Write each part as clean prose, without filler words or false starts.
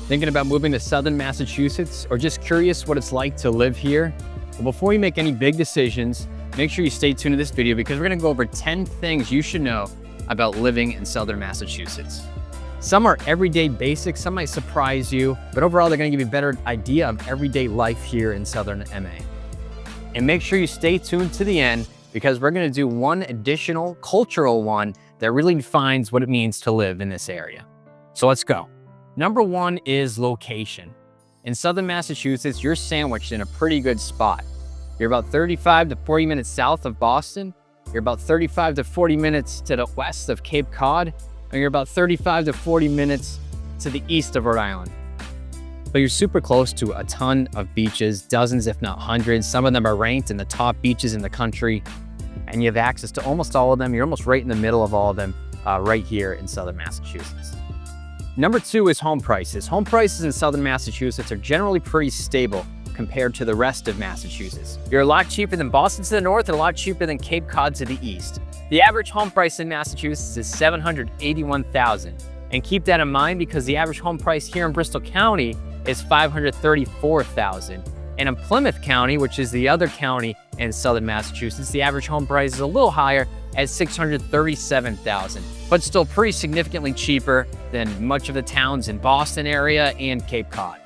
Thinking about moving to southern Massachusetts or just curious what it's like to live here? Well, before you make any big decisions, make sure you stay tuned to this video because we're gonna go over 10 things you should know about living in southern Massachusetts. Some are everyday basics, some might surprise you, but overall they're gonna give you a better idea of everyday life here in southern MA. And make sure you stay tuned to the end because we're gonna do one additional cultural one that really defines what it means to live in this area. So let's go. Number one is location. In southern Massachusetts, you're sandwiched in a pretty good spot. You're about 35 to 40 minutes south of Boston. You're about 35 to 40 minutes to the west of Cape Cod. And you're about 35 to 40 minutes to the east of Rhode Island. But you're super close to a ton of beaches, dozens if not hundreds. Some of them are ranked in the top beaches in the country. And you have access to almost all of them. You're almost right in the middle of all of them right here in southern Massachusetts. Number two is home prices. Home prices in southern Massachusetts are generally pretty stable compared to the rest of Massachusetts. You're a lot cheaper than Boston to the north and a lot cheaper than Cape Cod to the east. The average home price in Massachusetts is $781,000. And keep that in mind because the average home price here in Bristol County is $534,000. And in Plymouth County, which is the other county in southern Massachusetts, the average home price is a little higher at $637,000, but still pretty significantly cheaper than much of the towns in Boston area and Cape Cod.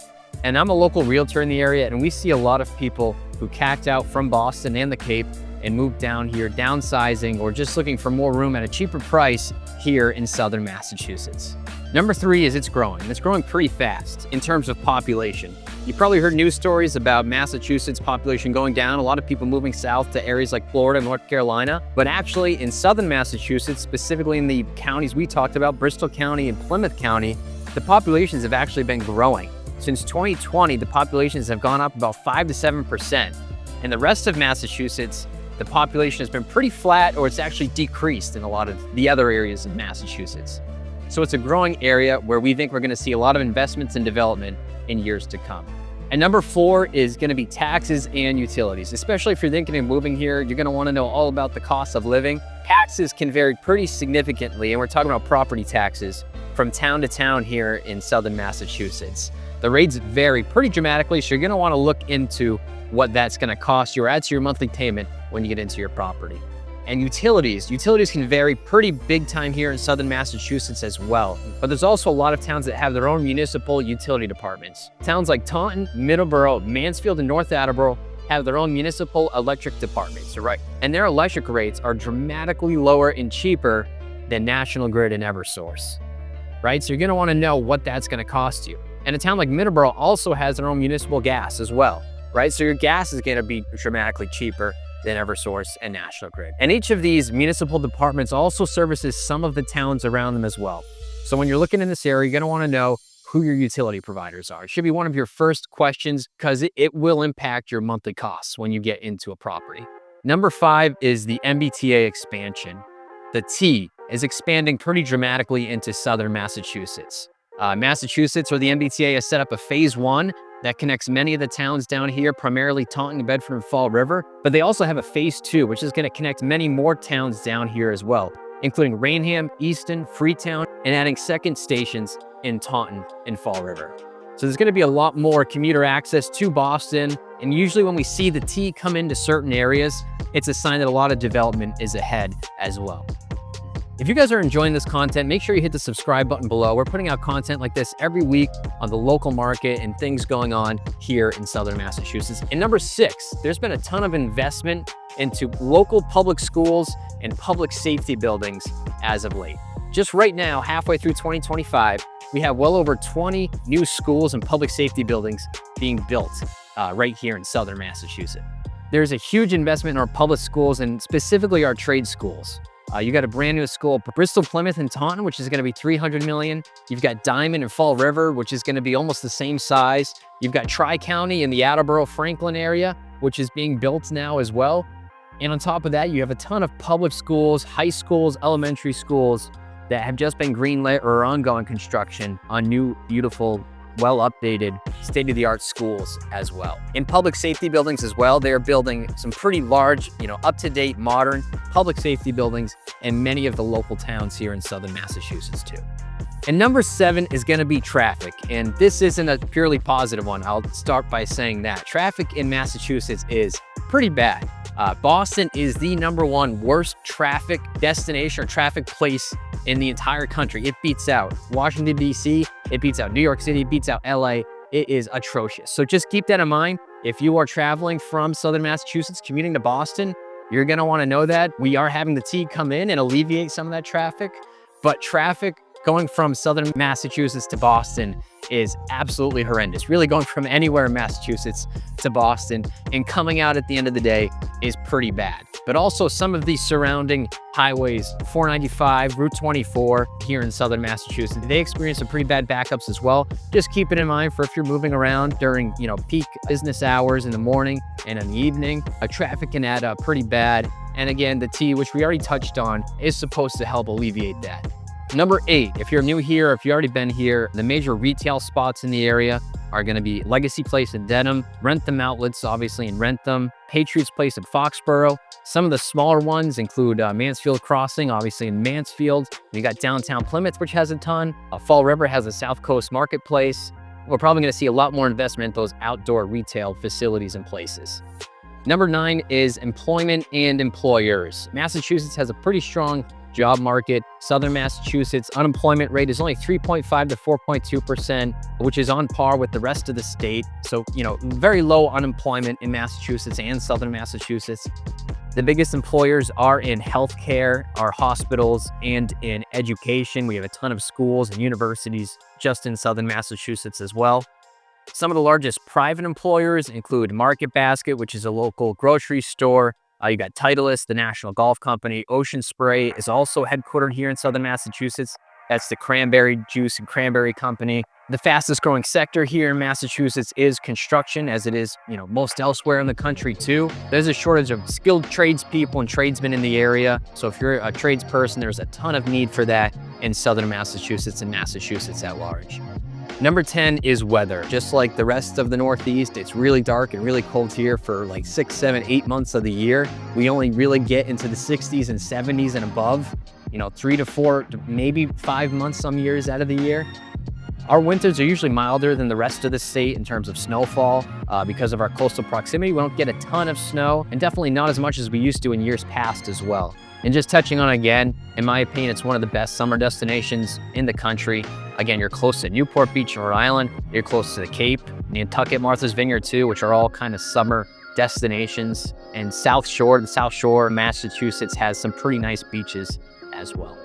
And I'm a local realtor in the area, and we see a lot of people who cacked out from Boston and the Cape and moved down here, downsizing or just looking for more room at a cheaper price here in southern Massachusetts. Number three is it's growing. It's growing pretty fast in terms of population. You probably heard news stories about Massachusetts population going down, a lot of people moving south to areas like Florida and North Carolina. But actually in southern Massachusetts, specifically in the counties we talked about, Bristol County and Plymouth County, the populations have actually been growing. Since 2020, the populations have gone up about 5 to 7%. And the rest of Massachusetts, the population has been pretty flat or it's actually decreased in a lot of the other areas of Massachusetts. So it's a growing area where we think we're going to see a lot of investments and development in years to come. And number four is going to be taxes and utilities. Especially if you're thinking of moving here, you're going to want to know all about the cost of living. Taxes can vary pretty significantly, and we're talking about property taxes from town to town here in southern Massachusetts. The rates vary pretty dramatically, so you're going to want to look into what that's going to cost you or add to your monthly payment when you get into your property. And utilities can vary pretty big time here in southern Massachusetts as well. But there's also a lot of towns that have their own municipal utility departments. Towns like Taunton, Middleborough, Mansfield, and North Attleboro have their own municipal electric departments, right? And their electric rates are dramatically lower and cheaper than National Grid and Eversource, right? So you're gonna wanna know what that's gonna cost you. And a town like Middleborough also has their own municipal gas as well, right? So your gas is gonna be dramatically cheaper than Eversource and National Grid. And each of these municipal departments also services some of the towns around them as well. So when you're looking in this area, you're gonna wanna know who your utility providers are. It should be one of your first questions because it will impact your monthly costs when you get into a property. Number five is the MBTA expansion. The T is expanding pretty dramatically into southern Massachusetts. Massachusetts, or the MBTA, has set up a phase one that connects many of the towns down here, primarily Taunton, Bedford, and Fall River. But they also have a phase two, which is gonna connect many more towns down here as well, including Rainham, Easton, Freetown, and adding second stations in Taunton and Fall River. So there's gonna be a lot more commuter access to Boston. And usually when we see the T come into certain areas, it's a sign that a lot of development is ahead as well. If you guys are enjoying this content, make sure you hit the subscribe button below. We're putting out content like this every week on the local market and things going on here in southern Massachusetts. And number six, there's been a ton of investment into local public schools and public safety buildings as of late. Just right now, halfway through 2025, we have well over 20 new schools and public safety buildings being built right here in southern Massachusetts. There's a huge investment in our public schools and specifically our trade schools. You got a brand new school, Bristol, Plymouth, and Taunton, which is going to be $300 million. You've got Diamond and Fall River, which is going to be almost the same size. You've got Tri-County in the Attleboro, Franklin area, which is being built now as well. And on top of that, you have a ton of public schools, high schools, elementary schools that have just been greenlit or are ongoing construction on new, beautiful, well-updated, state-of-the-art schools as well. In public safety buildings as well, they're building some pretty large, up-to-date, modern public safety buildings in many of the local towns here in southern Massachusetts too. And number 7 is going to be traffic. And this isn't a purely positive one. I'll start by saying that traffic in Massachusetts is pretty bad. Boston is the #1 worst traffic destination or traffic place in the entire country. It beats out Washington, D.C., it beats out New York City, it beats out LA. It is atrocious. So just keep that in mind. If you are traveling from Southern Massachusetts, commuting to Boston, you're going to want to know that we are having the T come in and alleviate some of that traffic. But traffic going from Southern Massachusetts to Boston is absolutely horrendous. Really going from anywhere in Massachusetts to Boston and coming out at the end of the day is pretty bad. But also some of these surrounding highways, 495, Route 24 here in Southern Massachusetts, they experience some pretty bad backups as well. Just keep it in mind for if you're moving around during, peak business hours in the morning and in the evening, traffic can add up pretty bad. And again, the T, which we already touched on, is supposed to help alleviate that. Number 8, if you're new here, if you've already been here, the major retail spots in the area are going to be Legacy Place in Dedham, Rentham Outlets, obviously in Rentham, Patriots Place in Foxborough. Some of the smaller ones include Mansfield Crossing, obviously in Mansfield. You got downtown Plymouth, which has a ton. Fall River has a South Coast Marketplace. We're probably going to see a lot more investment in those outdoor retail facilities and places. Number 9 is employment and employers. Massachusetts has a pretty strong job market. Southern Massachusetts unemployment rate is only 3.5 to 4.2%, which is on par with the rest of the state. So, very low unemployment in Massachusetts and Southern Massachusetts. The biggest employers are in healthcare, our hospitals, and in education. We have a ton of schools and universities just in Southern Massachusetts as well. Some of the largest private employers include Market Basket, which is a local grocery store. You got Titleist, the National Golf Company. Ocean Spray is also headquartered here in Southern Massachusetts. That's the cranberry juice and cranberry company. The fastest growing sector here in Massachusetts is construction, as it is, most elsewhere in the country too. There's a shortage of skilled tradespeople and tradesmen in the area. So if you're a tradesperson, there's a ton of need for that in Southern Massachusetts and Massachusetts at large. Number 10 is weather. Just like the rest of the Northeast, it's really dark and really cold here for like 6, 7, 8 months of the year. We only really get into the 60s and 70s and above, 3 to 4, maybe 5 months some years out of the year. Our winters are usually milder than the rest of the state in terms of snowfall. Because of our coastal proximity, we don't get a ton of snow, and definitely not as much as we used to in years past as well. And just touching on again, in my opinion, it's one of the best summer destinations in the country. Again, you're close to Newport Beach, Rhode Island. You're close to the Cape, Nantucket, Martha's Vineyard too, which are all kind of summer destinations. And the South Shore of Massachusetts has some pretty nice beaches as well.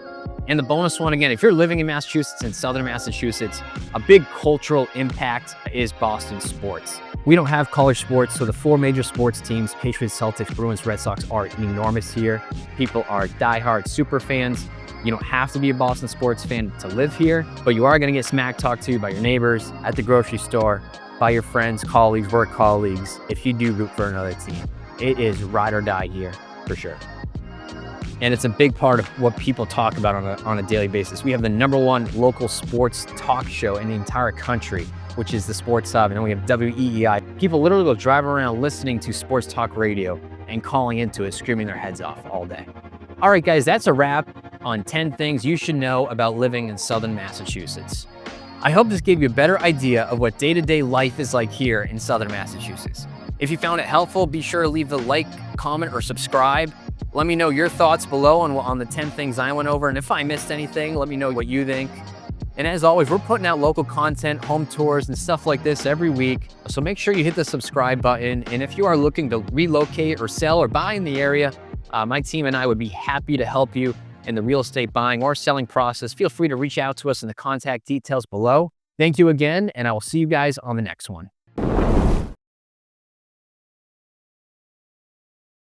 And the bonus one, again, if you're living in Massachusetts and Southern Massachusetts, a big cultural impact is Boston sports. We don't have college sports, so the 4 major sports teams, Patriots, Celtics, Bruins, Red Sox, are enormous here. People are diehard super fans. You don't have to be a Boston sports fan to live here, but you are going to get smack talked to by your neighbors, at the grocery store, by your friends, colleagues, work colleagues, if you do root for another team. It is ride or die here, for sure. And it's a big part of what people talk about on a daily basis. We have the #1 local sports talk show in the entire country, which is the Sports Hub, and then we have WEEI. People literally will drive around listening to sports talk radio and calling into it, screaming their heads off all day. All right, guys, that's a wrap on 10 things you should know about living in Southern Massachusetts. I hope this gave you a better idea of what day-to-day life is like here in Southern Massachusetts. If you found it helpful, be sure to leave a like, comment, or subscribe. Let me know your thoughts below on the 10 things I went over, and if I missed anything, let me know what you think. And as always, we're putting out local content, home tours, and stuff like this every week. So make sure you hit the subscribe button. And if you are looking to relocate or sell or buy in the area, my team and I would be happy to help you in the real estate buying or selling process. Feel free to reach out to us in the contact details below. Thank you again, and I will see you guys on the next one.